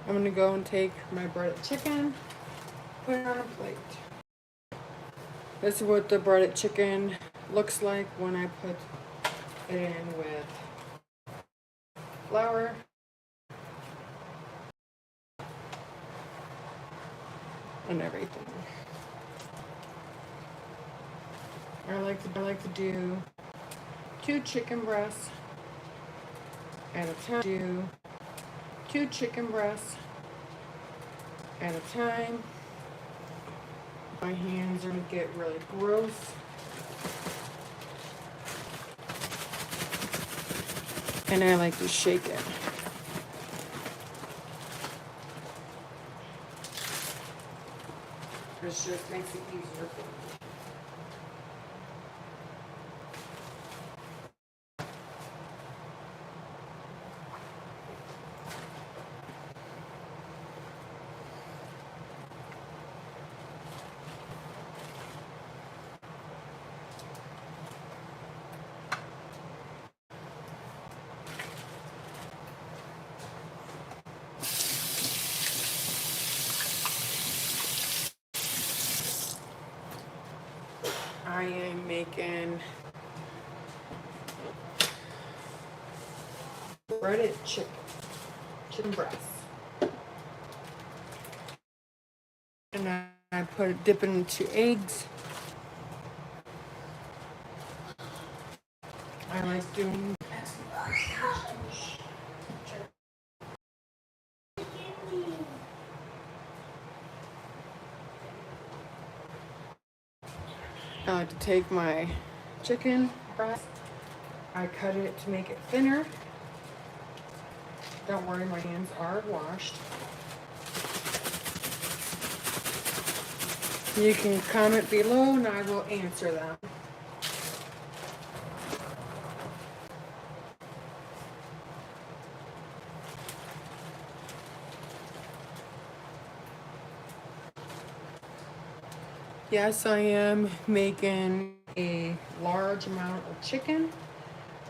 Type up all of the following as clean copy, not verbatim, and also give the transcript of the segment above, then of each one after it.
I'm gonna go and take my breaded chicken, put it on a plate. This is what the breaded chicken looks like when I put it in with flour. And everything. I like to do 2 chicken breasts at a time. Do 2 chicken breasts at a time. My hands are gonna get really gross. And I like to shake it. This just makes it easier for me. I am making breaded chicken breasts. And I dip it into eggs. I like doing to take my chicken breast. I cut it to make it thinner. Don't worry, my hands are washed. You can comment below and I will answer them. Yes, I am making a large amount of chicken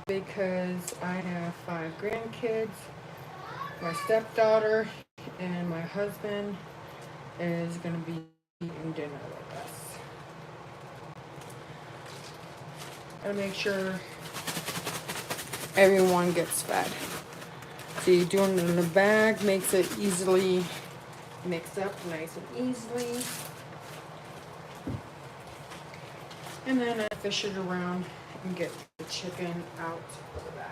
because I have 5 grandkids. My stepdaughter and my husband is going to be eating dinner with us. And make sure everyone gets fed. See, doing it in a bag makes it easily mixed up nice and easily. And then I fish it around and get the chicken out of the bag.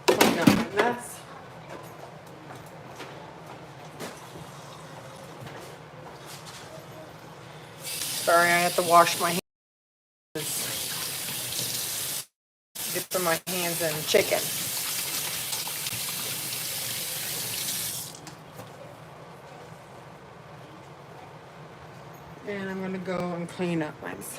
Clean up my mess. Sorry, I have to wash my hands. Dipping my hands in chicken. And I'm gonna go and clean up my mess.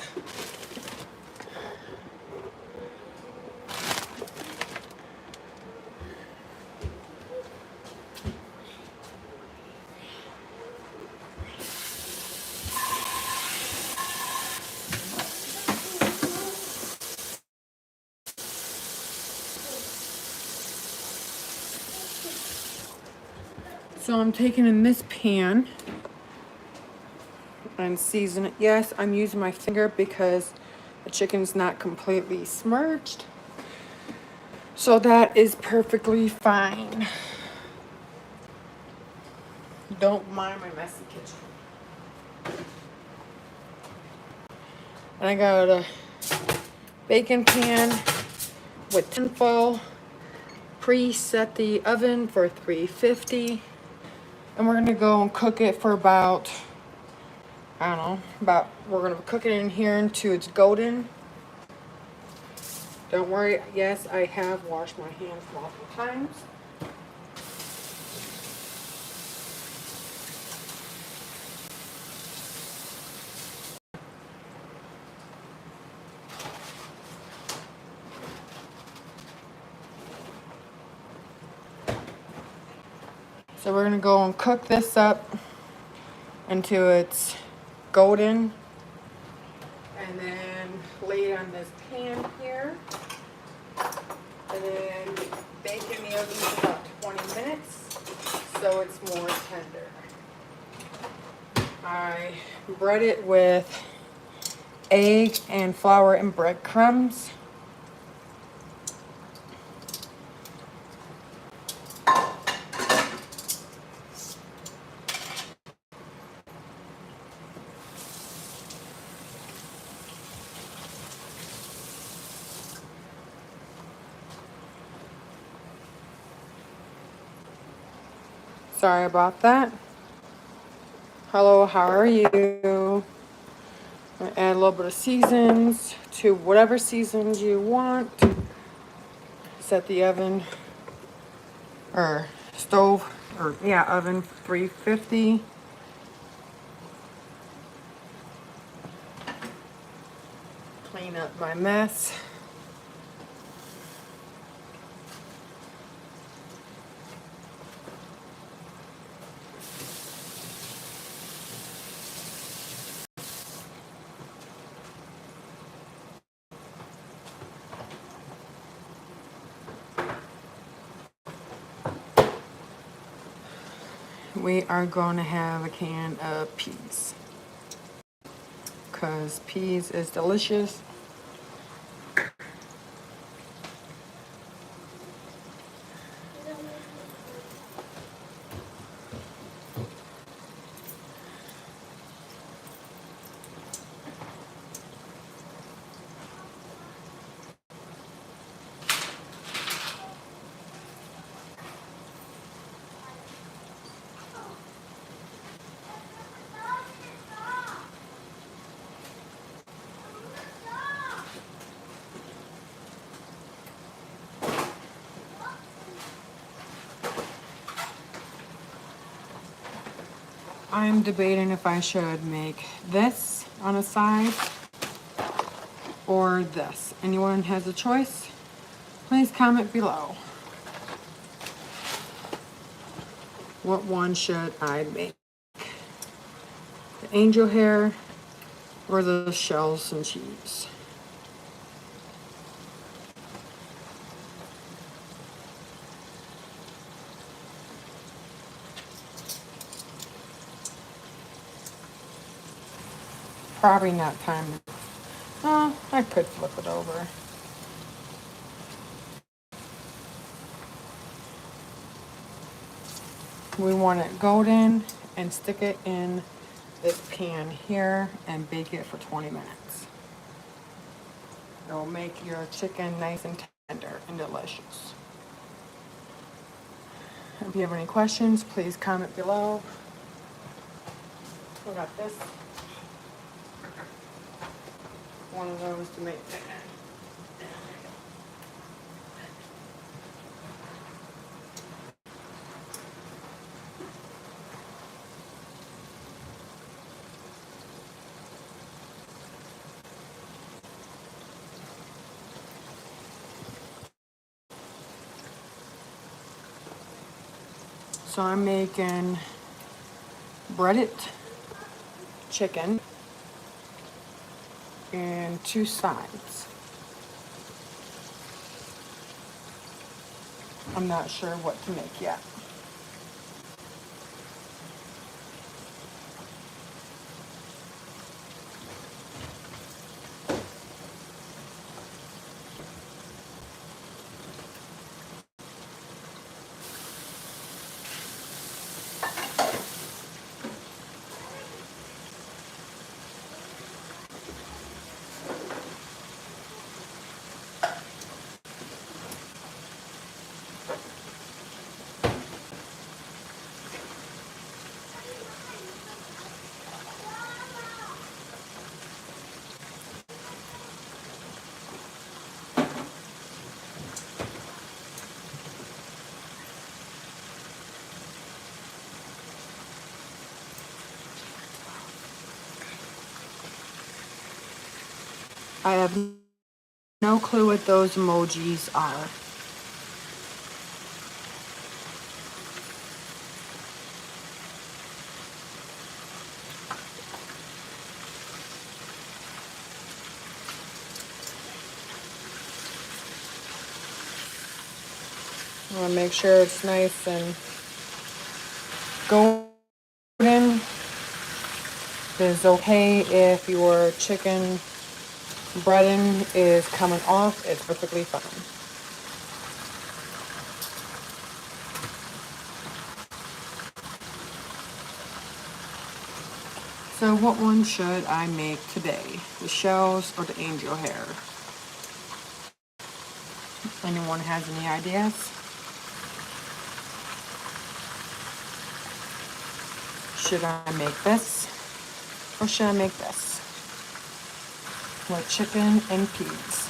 So I'm taking in this pan and season it. Yes, I'm using my finger because the chicken's not completely submerged. So that is perfectly fine. Don't mind my messy kitchen. And I got a baking pan with tinfoil. Preset the oven for 350. And we're gonna go and cook it for about, I don't know, we're gonna cook it in here until it's golden. Don't worry, yes, I have washed my hands multiple times. So we're gonna go and cook this up until it's golden. And then and lay it on this pan here. And then bake in the oven for about 20 minutes so it's more tender. I bread it with egg and flour and breadcrumbs. Sorry about that. Hello, how are you? I'm gonna add a little bit of seasons to whatever seasons you want. Set the oven or stove or yeah, oven 350. Clean up my mess. We are going to have a can of peas because peas is delicious. I'm debating if I should make this on a side or this. Anyone has a choice? Please comment below. What one should I make? The angel hair or the shells and cheese? Probably not time. Oh, I could flip it over. We want it golden and stick it in this pan here and bake it for 20 minutes. It will make your chicken nice and tender and delicious. If you have any questions, please comment below. We got this. One of those to make chicken. So I'm making breaded chicken and 2 sides. I'm not sure what to make yet. I have no clue what those emojis are. I want to make sure it's nice and golden. It is okay if your chicken breading is coming off. It's perfectly fine. So what one should I make today? The shells or the angel hair? Anyone has any ideas? Should I make this or should I make this? With chicken and peas.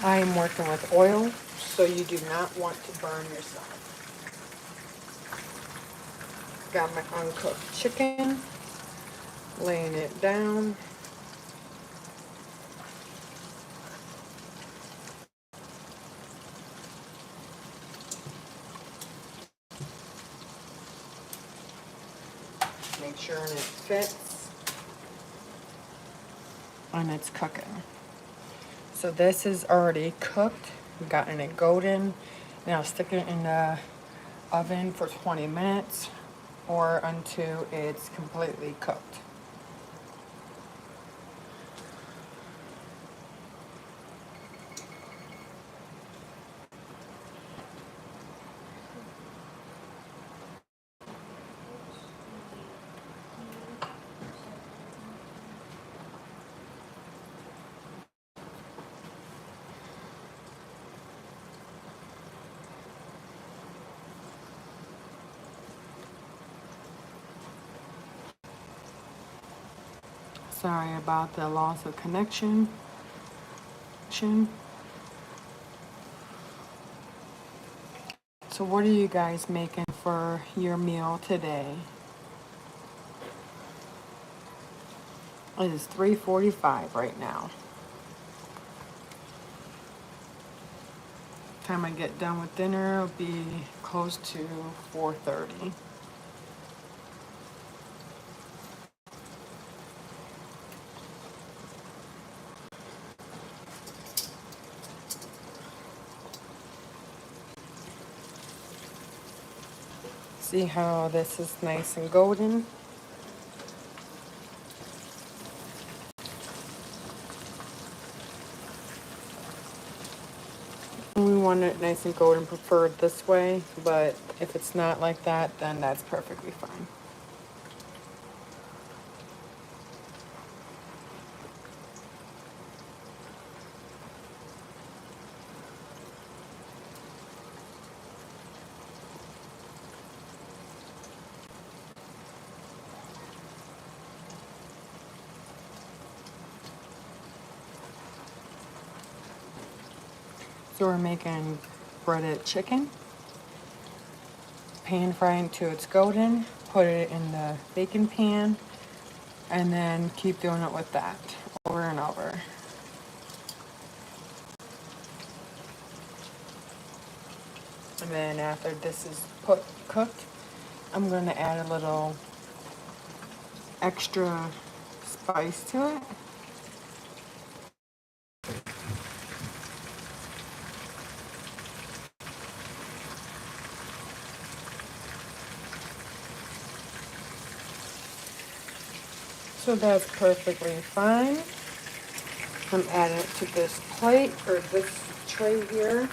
I am working with oil, so you do not want to burn yourself. Got my uncooked chicken, laying it down. Make sure it fits, and it's cooking. So this is already cooked. We've gotten it golden. Now stick it in the oven for 20 minutes or until it's completely cooked. Sorry about the loss of connection. So what are you guys making for your meal today? It is 3:45 right now. Time I get done with dinner, it'll be close to 4:30. See how this is nice and golden? We want it nice and golden, preferred this way, but if it's not like that, then that's perfectly fine. So we're making breaded chicken. Pan fry until it's golden. Put it in the bacon pan. And then keep doing it with that over and over. And then after this is cooked, I'm going to add a little extra spice to it. So that's perfectly fine. I'm adding it to this plate or this tray here.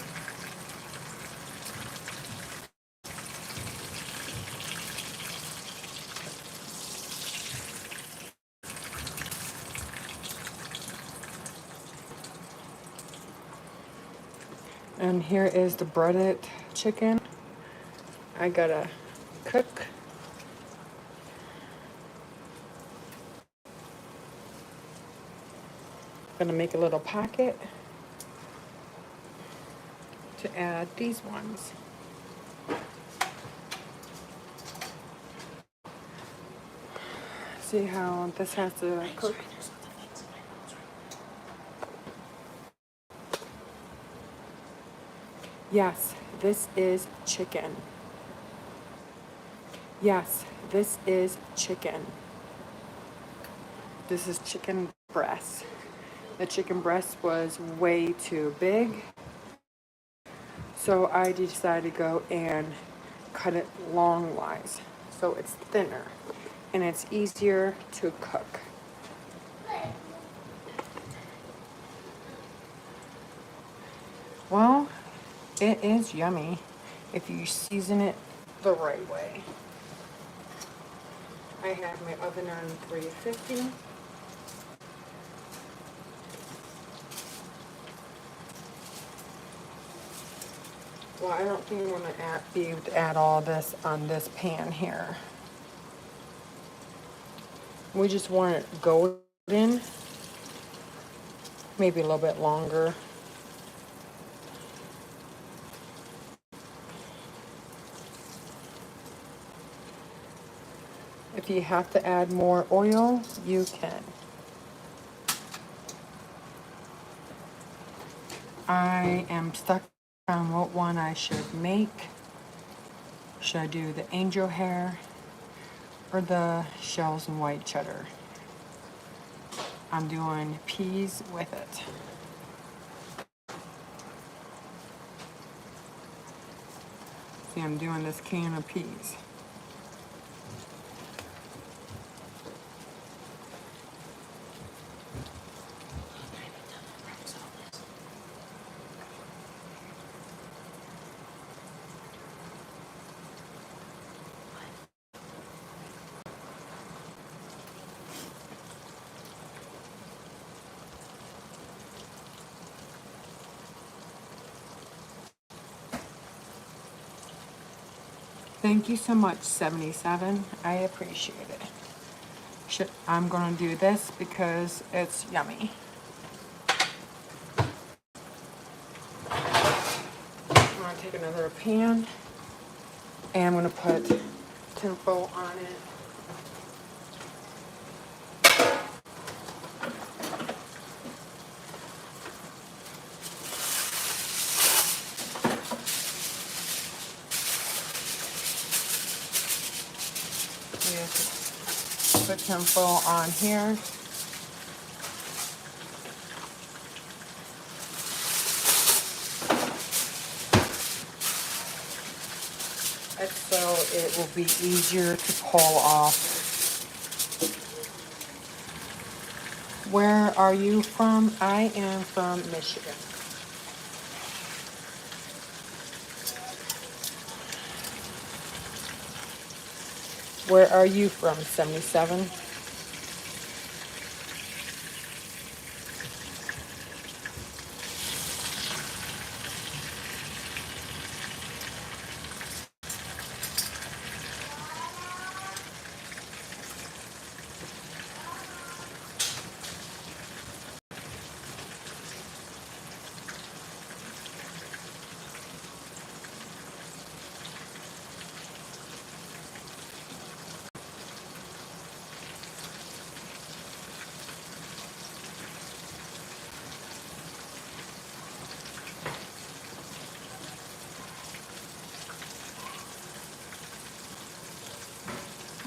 And here is the breaded chicken. I gotta cook. Gonna make a little pocket to add these ones. See how this has to cook? Yes, this is chicken. Yes, this is chicken. This is chicken breast. The chicken breast was way too big, so I decided to go and cut it longwise so it's thinner and it's easier to cook. Well, it is yummy if you season it the right way. I have my oven on 350. Well, I don't think I'm going to be able to add all this on this pan here. We just want it golden, maybe a little bit longer. If you have to add more oil, you can. I am stuck on what one I should make. Should I do the angel hair or the shells and white cheddar? I'm doing peas with it. See, I'm doing this can of peas. Thank you so much, 77. I appreciate it. I'm gonna do this because it's yummy. I'm gonna take another pan and I'm gonna put tinfoil on it. We have to put tinfoil on here. So it will be easier to pull off. Where are you from? I am from Michigan. Where are you from, 77?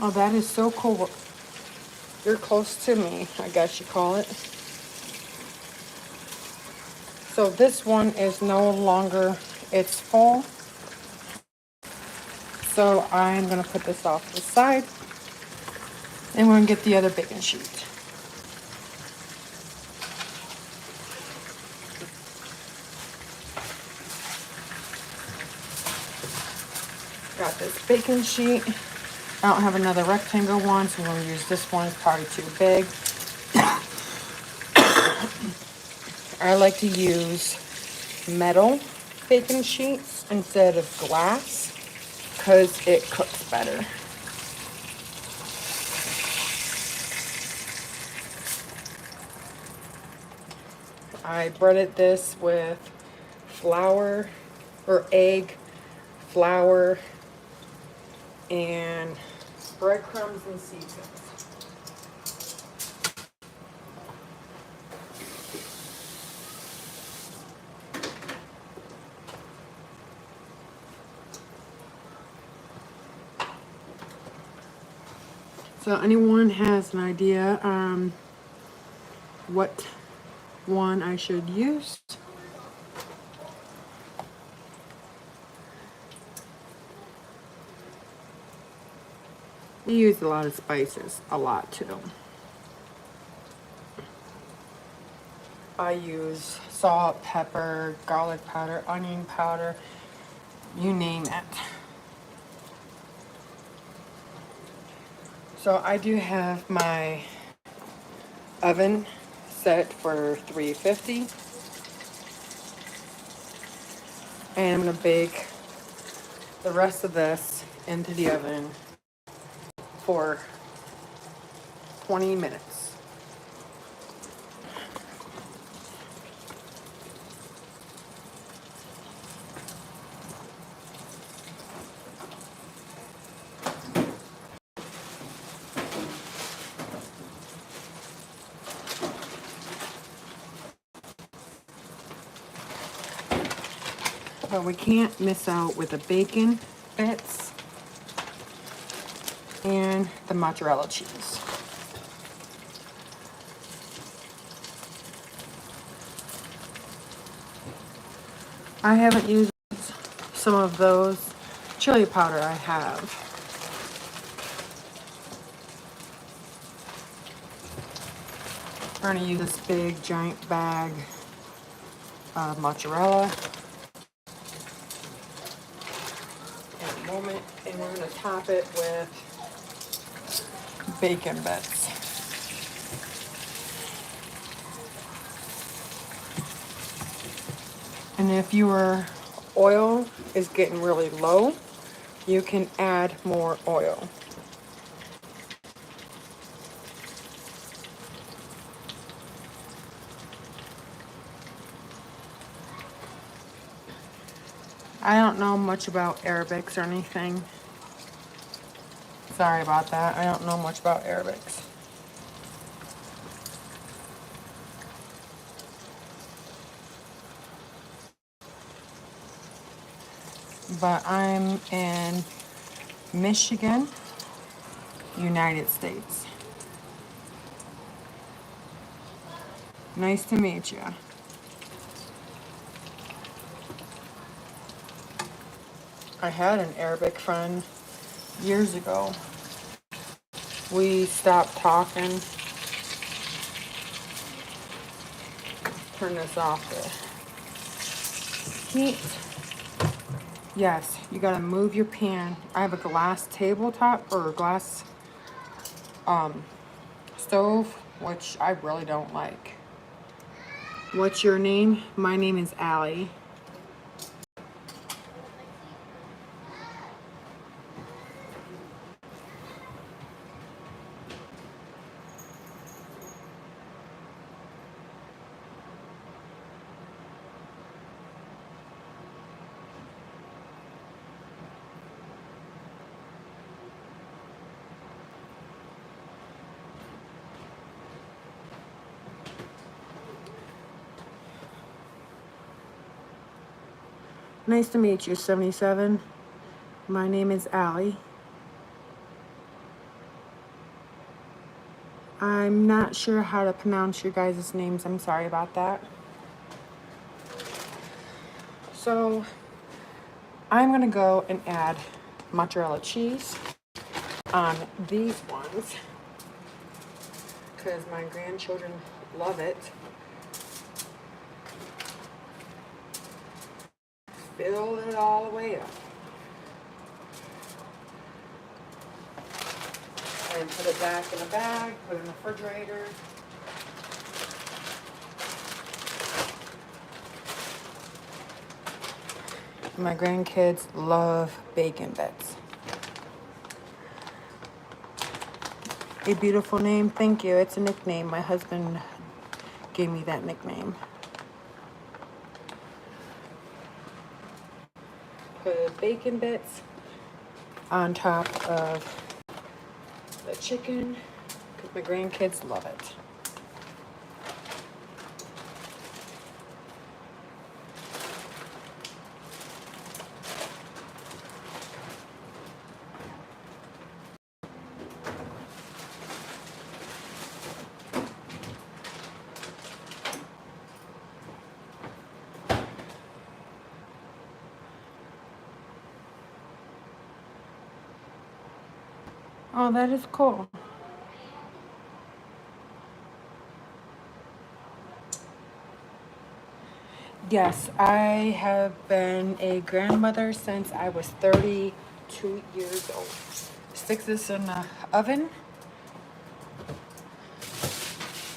Oh, that is so cool. You're close to me, I guess you call it. So this one is no longer, it's full. So I'm gonna put this off to the side and we're gonna get the other baking sheet. Got this baking sheet. I don't have another rectangle one, so I'm going to use this one. It's probably too big. I like to use metal baking sheets instead of glass because it cooks better. I breaded this with flour or egg, flour, and breadcrumbs and seasons. So anyone has an idea what one I should use? We use a lot of spices, a lot too. I use salt, pepper, garlic powder, onion powder, you name it. So I do have my oven set for 350, and I'm gonna bake the rest of this into the oven for 20 minutes. But we can't miss out with the bacon bits and the mozzarella cheese. I haven't used some of those chili powder I have. We're gonna use this big giant bag of mozzarella in a moment, and we're gonna top it with bacon bits. And if your oil is getting really low, you can add more oil. I don't know much about Arabics or anything. Sorry about that. I don't know much about Arabics. But I'm in Michigan, United States. Nice to meet you. I had an Arabic friend years ago. We stopped talking. Turn this off the heat. Yes, you gotta move your pan. I have a glass tabletop or a glass stove, which I really don't like. What's your name? My name is Allie. Nice to meet you, 77. My name is Allie. I'm not sure how to pronounce your guys' names. I'm sorry about that. So, I'm gonna go and add mozzarella cheese on these ones because my grandchildren love it. Fill it all the way up. And put it back in a bag, put it in the refrigerator. My grandkids love bacon bits. A beautiful name, thank you. It's a nickname. My husband gave me that nickname. Put bacon bits on top of the chicken because my grandkids love it. Oh, that is cool. Yes, I have been a grandmother since I was 32 years old. Stick this in the oven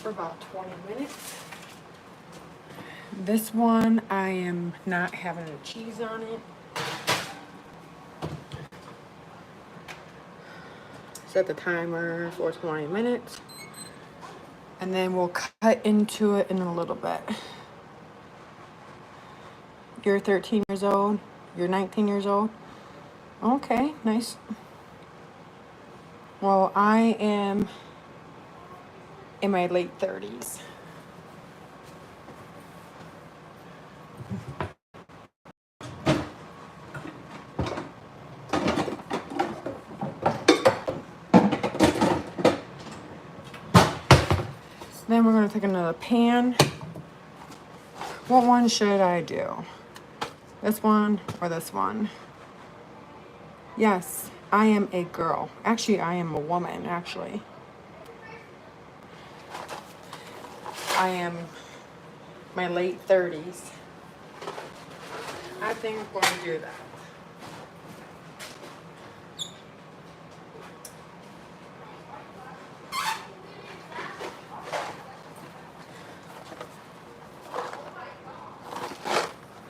for about 20 minutes. This one, I am not having a cheese on it. Set the timer for 20 minutes. And then we'll cut into it in a little bit. You're 13 years old. You're 19 years old. Okay, nice. Well, I am in my late 30s. Then we're going to take another pan. What one should I do? This one or this one? Yes, I am a girl. Actually, I am a woman, actually. I am my late 30s. I think I'm going to do that.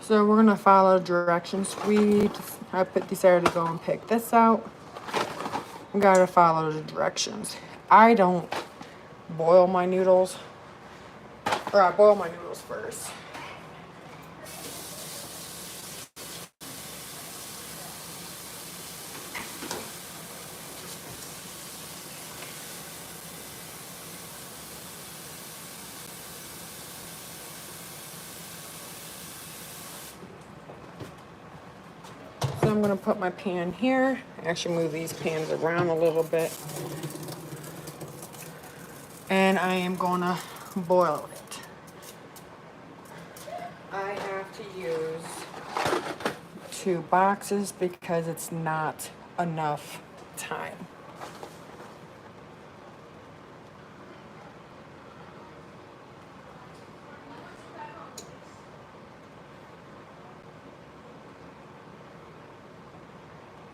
So we're gonna follow directions. I decided to go and pick this out. We gotta follow the directions. I don't boil my noodles, or I boil my noodles first. So I'm gonna put my pan here. Actually move these pans around a little bit. And I am gonna boil it. I have to use 2 boxes because it's not enough time.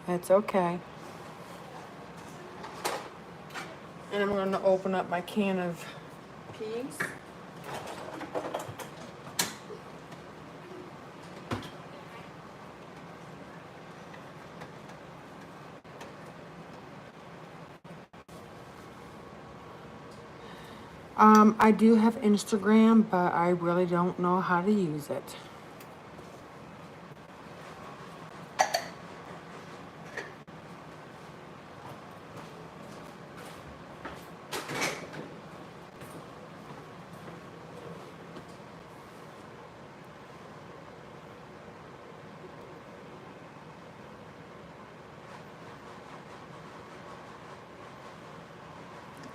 It's okay. And I'm going to open up my can of peas. I do have Instagram, but I really don't know how to use it.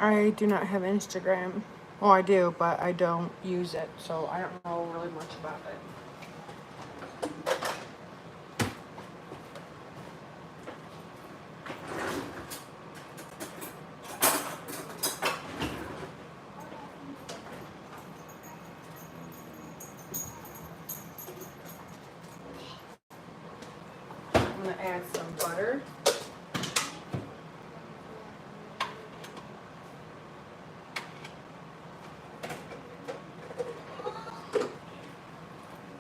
I do not have Instagram. Well, I do, but I don't use it, so I don't know really much about it. I'm going to add some butter.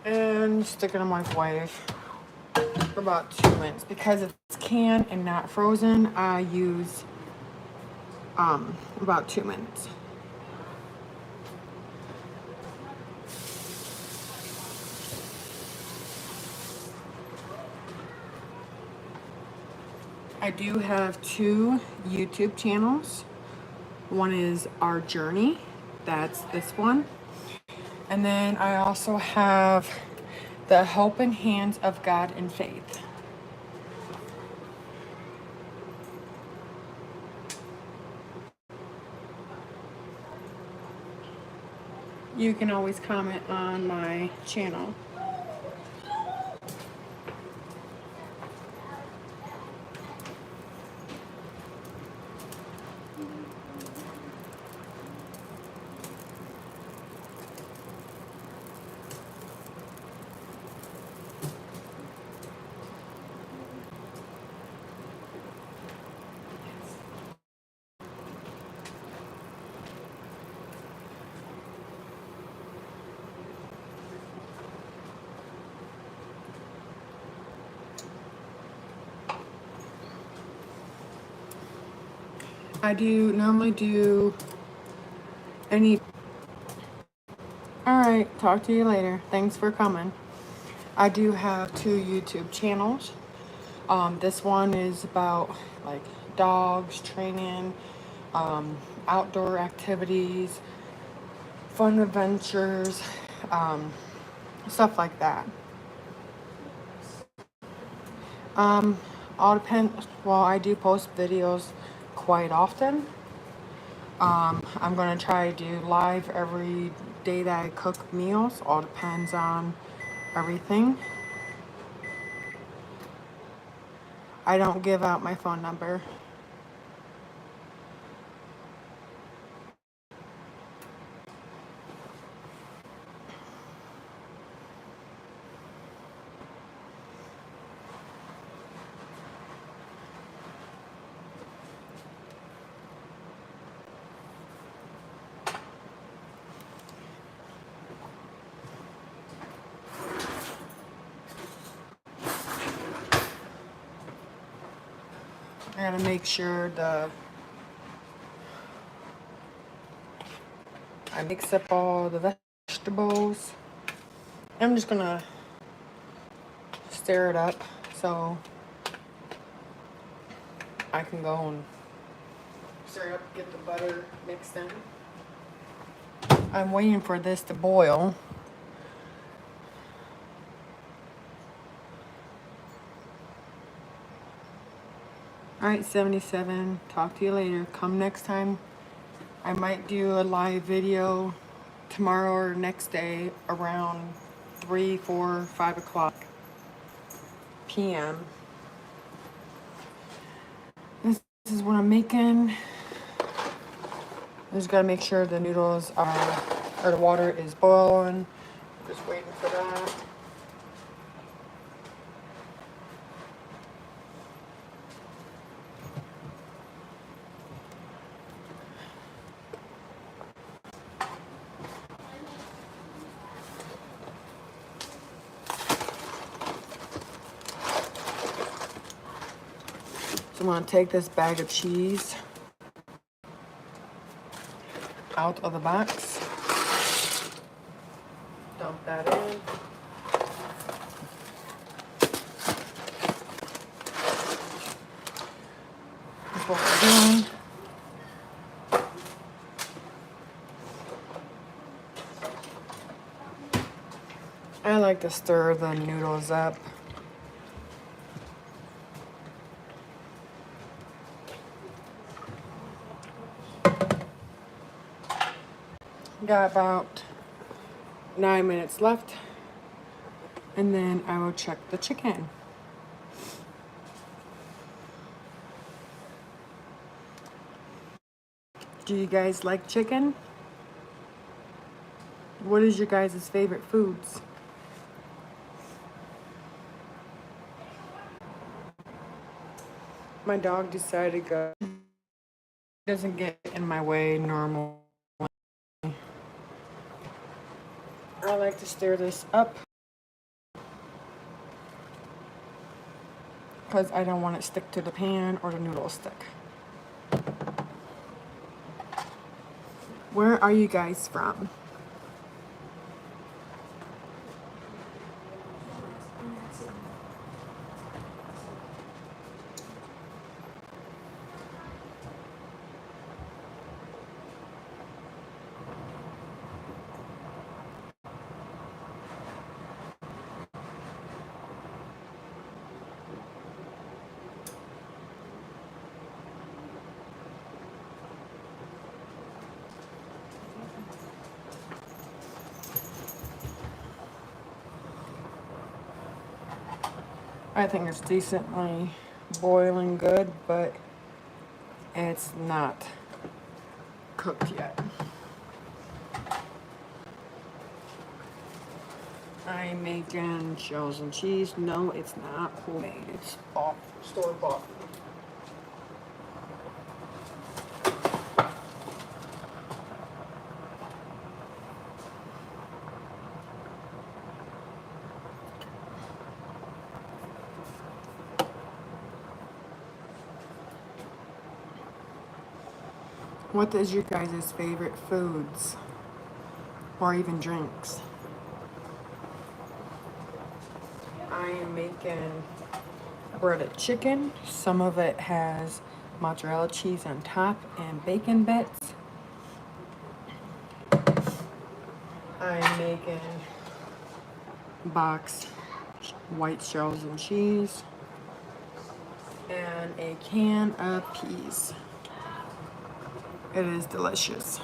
And stick it in the microwave for about 2 minutes. Because it's canned and not frozen, I use about 2 minutes. I do have 2 YouTube channels. One is Our Journey. That's this one. And then I also have the Helping Hands of God and Faith. You can always comment on my channel. I do normally do any. Alright, talk to you later. Thanks for coming. I do have 2 YouTube channels. This one is about like dogs, training, outdoor activities, fun adventures, stuff like that. All depends. Well, I do post videos quite often. I'm gonna try to do live every day that I cook meals. All depends on everything. I don't give out my phone number. I gotta make sure I mix up all the vegetables. I'm just gonna stir it up so I can go and stir it up, get the butter mixed in. I'm waiting for this to boil. Alright, 77. Talk to you later. Come next time. I might do a live video tomorrow or next day around 3, 4, 5 o'clock p.m. This is what I'm making. I just gotta make sure the noodles are, or the water is boiling. Just waiting for that. So I'm gonna take this bag of cheese out of the box. Dump that in. That's what we're doing. I like to stir the noodles up. Got about 9 minutes left, and then I will check the chicken. Do you guys like chicken? What is your guys' favorite foods? My dog decided to go. Doesn't get in my way normally. I like to stir this up because I don't want it to stick to the pan or the noodles stick. Where are you guys from? I think it's decently boiling good, but it's not cooked yet. I'm making shells and cheese. No, it's not homemade. It's store-bought. What is your guys' favorite foods or even drinks? I am making breaded chicken. Some of it has mozzarella cheese on top and bacon bits. I'm making boxed white shells and cheese and a can of peas. It is delicious.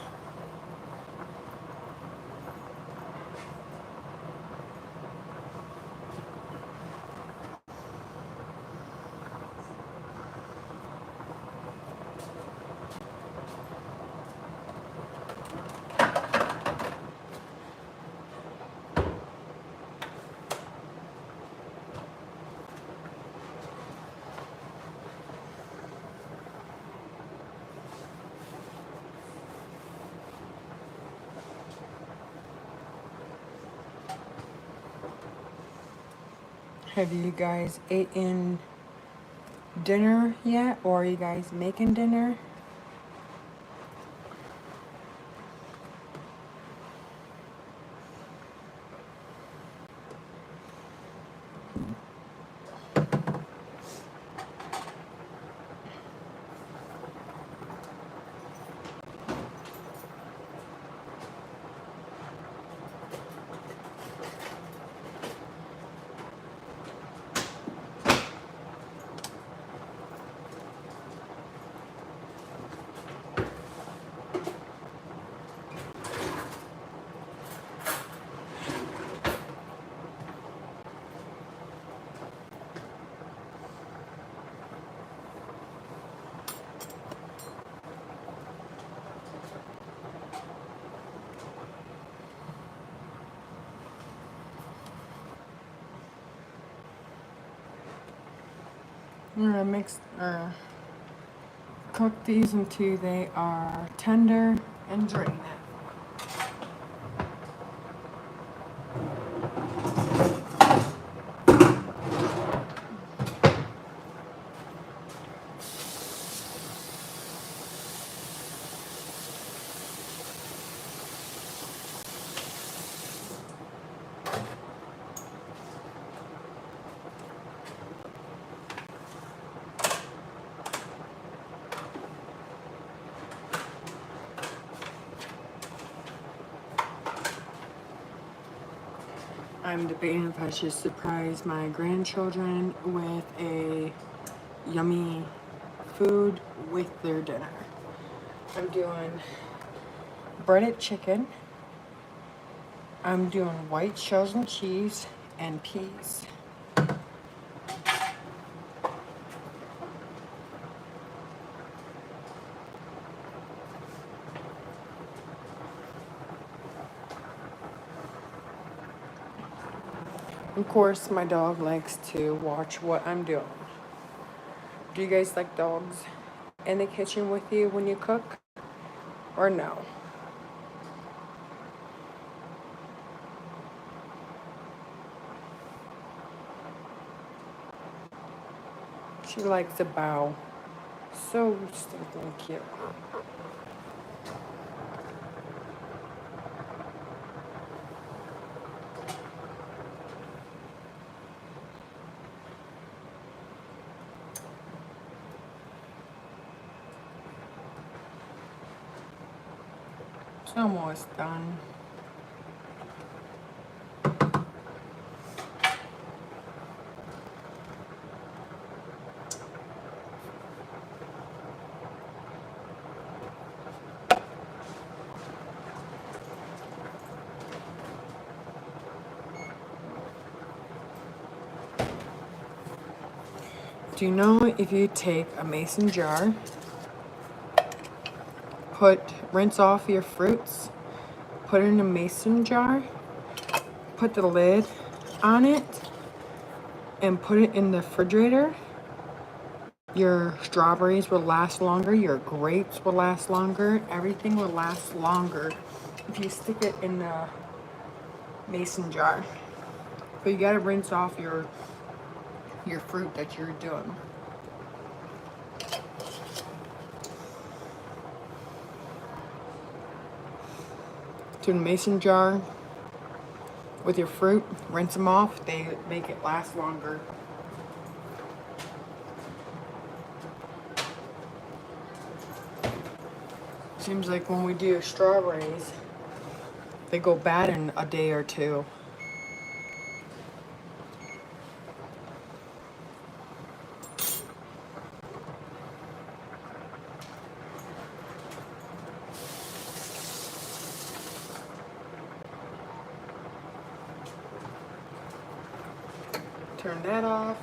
Have you guys eaten dinner yet, or are you guys making dinner? I'm gonna cook these until they are tender and drain it. I'm debating if I should surprise my grandchildren with a yummy food with their dinner. I'm doing breaded chicken. I'm doing white shells and cheese and peas. Of course, my dog likes to watch what I'm doing. Do you guys like dogs in the kitchen with you when you cook? Or no? She likes to bow. So stinking cute. It's almost done. Do you know if you take a mason jar, rinse off your fruits, put it in a mason jar, put the lid on it, and put it in the refrigerator, your strawberries will last longer, your grapes will last longer, everything will last longer if you stick it in the mason jar. But you gotta rinse off your fruit that you're doing. to the mason jar with your fruit. Rinse them off. They make it last longer. Seems like when we do strawberries, they go bad in a day or two. Turn that off.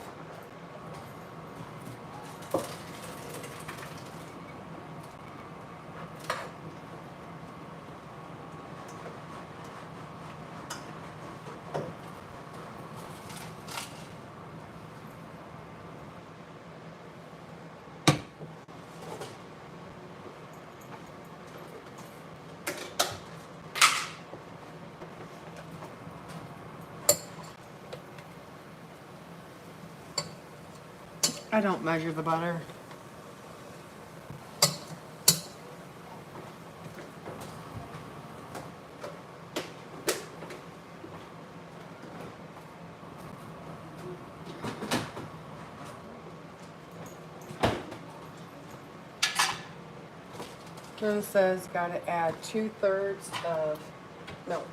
I don't measure the butter. It says gotta add 2/3 of milk.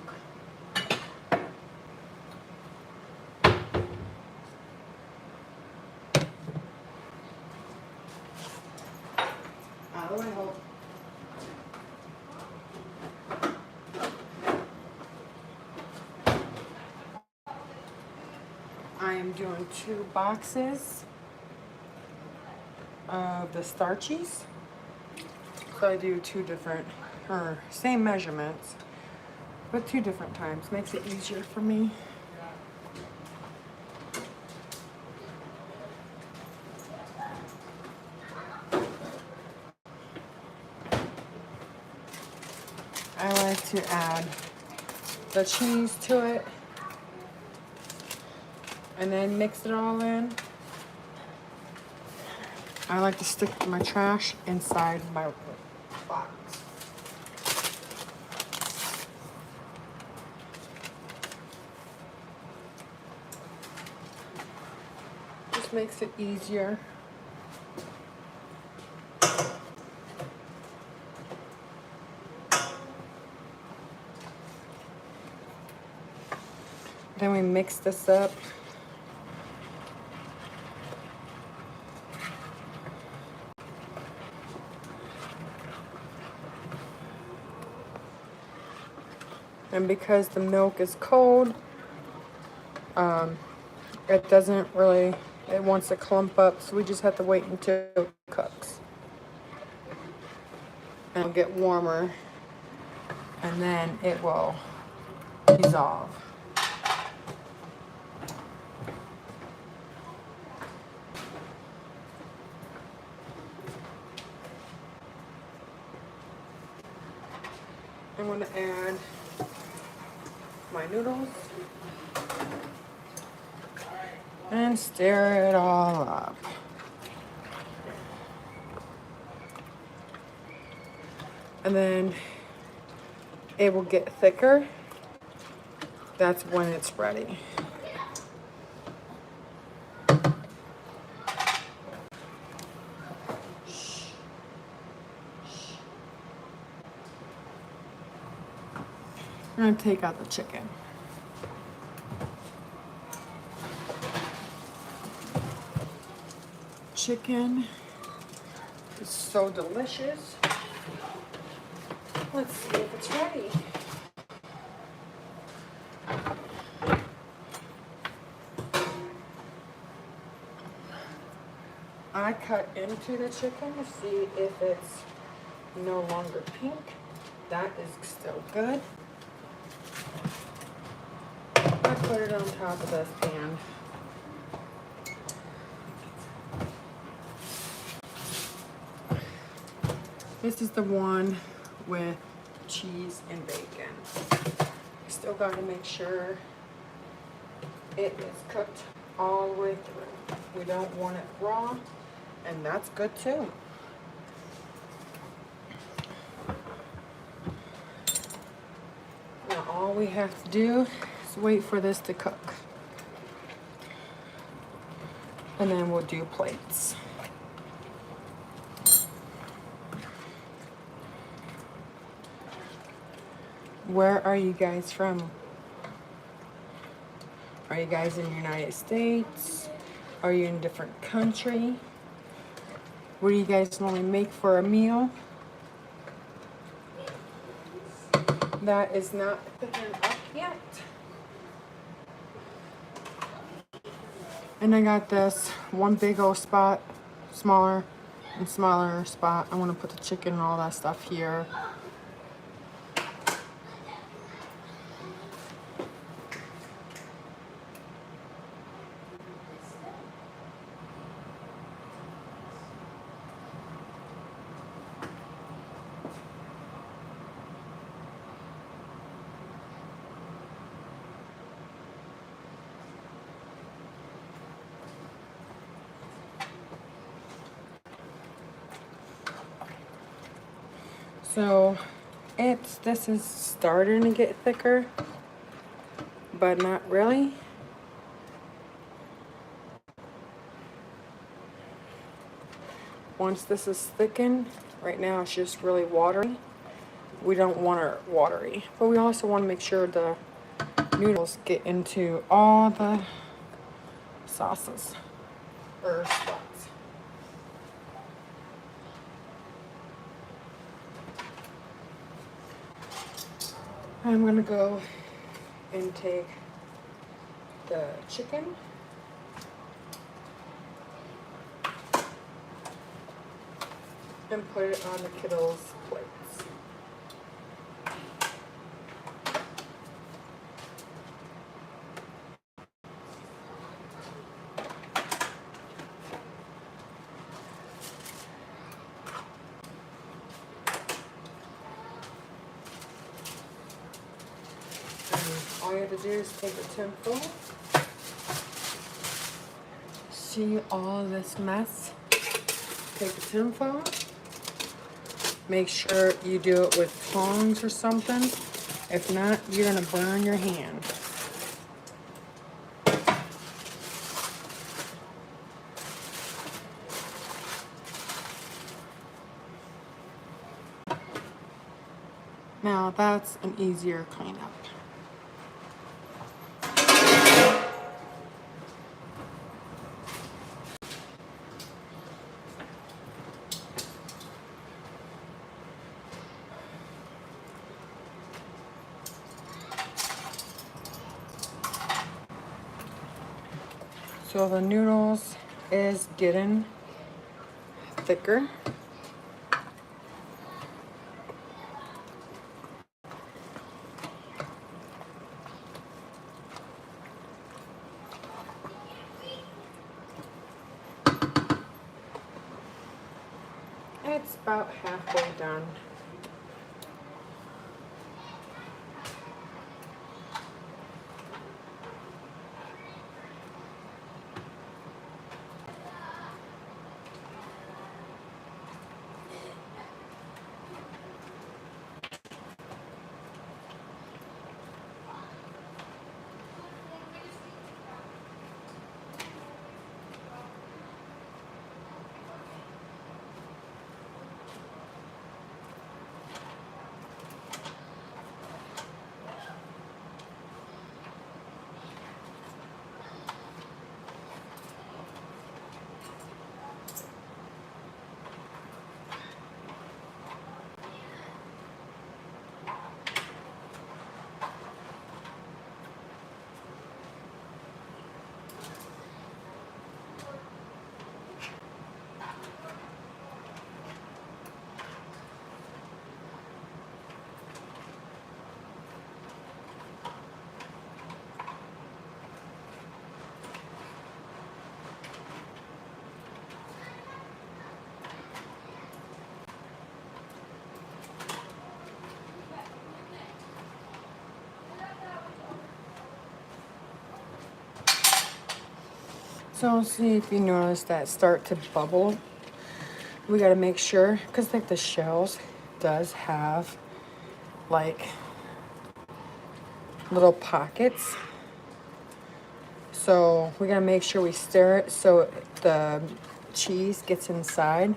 Out of the way, hold. I am doing 2 boxes of the starchies. So I do 2 different, or same measurements, but 2 different times. Makes it easier for me. I like to add the cheese to it and then mix it all in. I like to stick my trash inside my box. Just makes it easier. Then we mix this up. And because the milk is cold, it doesn't really, it wants to clump up, so we just have to wait until it cooks. And it'll get warmer, and then it will dissolve. I'm going to add my noodles and stir it all up. And then it will get thicker. That's when it's ready. I'm going to take out the chicken. Chicken is so delicious. Let's see if it's ready. I cut into the chicken to see if it's no longer pink. That is still good. I put it on top of this pan. This is the one with cheese and bacon. Still got to make sure it is cooked all the way through. We don't want it raw, and that's good too. all we have to do is wait for this to cook. And then we'll do plates. Where are you guys from? Are you guys in the United States? Are you in a different country? What do you guys normally make for a meal? That is not cooking up yet. And I got this one big old spot, smaller and smaller spot. I want to put the chicken and all that stuff here. So this is starting to get thicker, but not really. Once this is thickened, right now it's just really watery. We don't want it watery, but we also want to make sure the noodles get into all the sauces or spots. I'm gonna go and take the chicken and put it on the kiddos' plates. All you have to do is take the tinfoil. See all this mess? Take the tinfoil. Make sure you do it with tongs or something. If not, you're gonna burn your hand. Now that's an easier cleanup. So the noodles is getting thicker. It's about halfway done. So see if you notice that start to bubble. We gotta make sure, because like the shells does have like little pockets. So we gotta make sure we stir it so the cheese gets inside.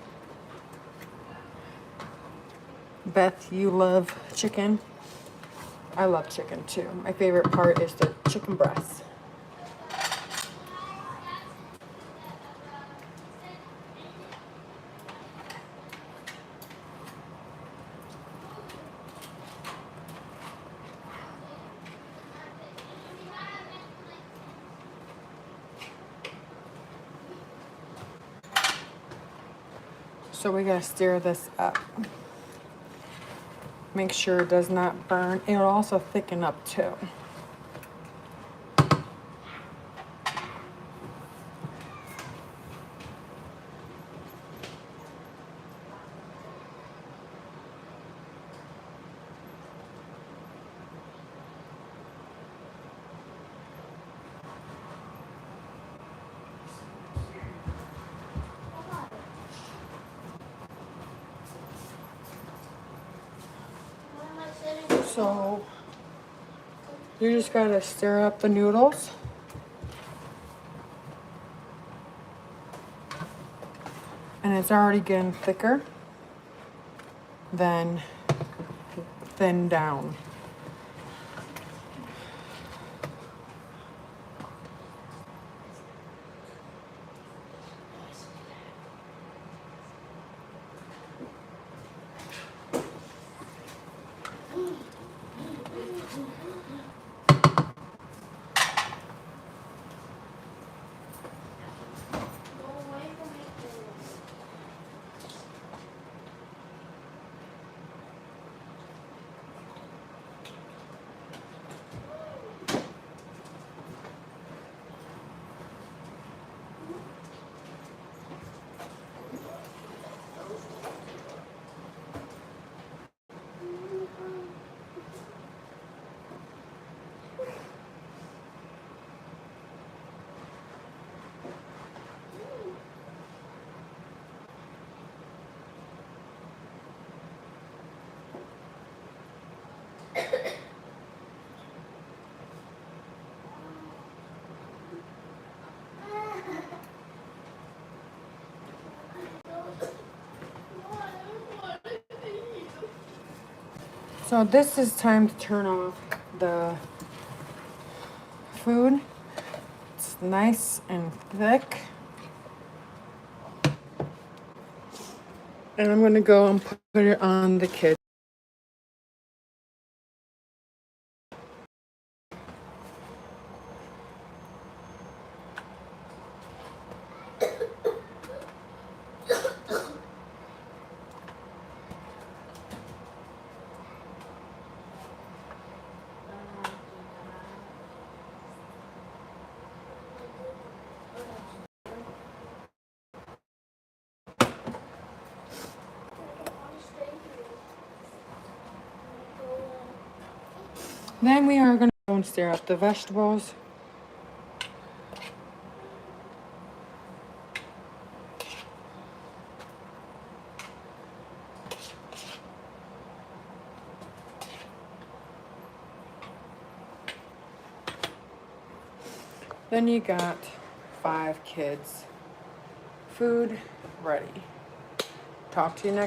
Beth, you love chicken. I love chicken too. My favorite part is the chicken breast. So we gotta stir this up. Make sure it does not burn. It'll also thicken up too. So you just gotta stir up the noodles. And it's already getting thicker than thin down. So this is time to turn off the food. It's nice and thick. And I'm gonna go and put it on the kids. Then we are gonna go and stir up the vegetables. Then you got 5 kids. Food ready. Talk to you next.